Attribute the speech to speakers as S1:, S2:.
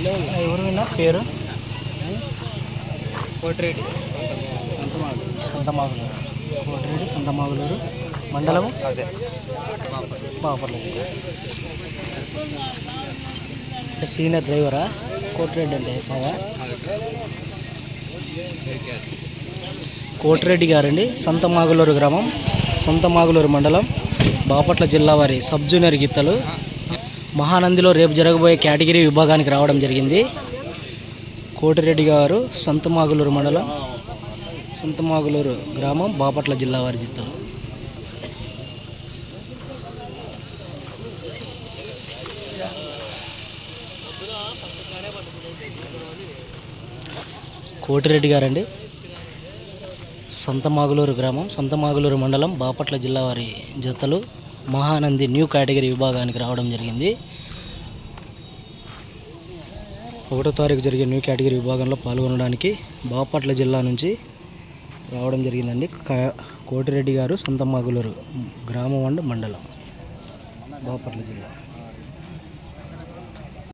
S1: ఎవరు విన్నా పేరు
S2: కోటిరెడ్డి
S1: సంతమాగులూరు. కోటిరెడ్డి సంతమాగులూరు మండలం
S2: అదే
S1: బాపట్ల. సీనియర్ డ్రైవరా కోటిరెడ్డి అంటే బాగా. కోటిరెడ్డి గారండి సంతమాగులూరు గ్రామం, సంతమాగులూరు మండలం, బాపట్ల జిల్లా వారి సబ్ జూనియర్ గీతలు మహానందిలో రేపు జరగబోయే కేటగిరీ విభాగానికి రావడం జరిగింది. కోటిరెడ్డి గారు సంతమాగులూరు మండలం, సంతమాగులూరు గ్రామం, బాపట్ల జిల్లా వారి జిత్తలు. కోటిరెడ్డి గారండి సంతమాగులూరు గ్రామం, సంతమాగులూరు మండలం, బాపట్ల జిల్లా వారి జతలు మహానంది న్యూ కేటగిరీ విభాగానికి రావడం జరిగింది. 1వ తారీఖు జరిగే న్యూ కేటగిరీ విభాగంలో పాల్గొనడానికి బాపట్ల జిల్లా నుంచి రావడం జరిగిందండి. కోటిరెడ్డి గారు సంతమాగులూరు గ్రామం అండ్ మండలం, బాపట్ల జిల్లా.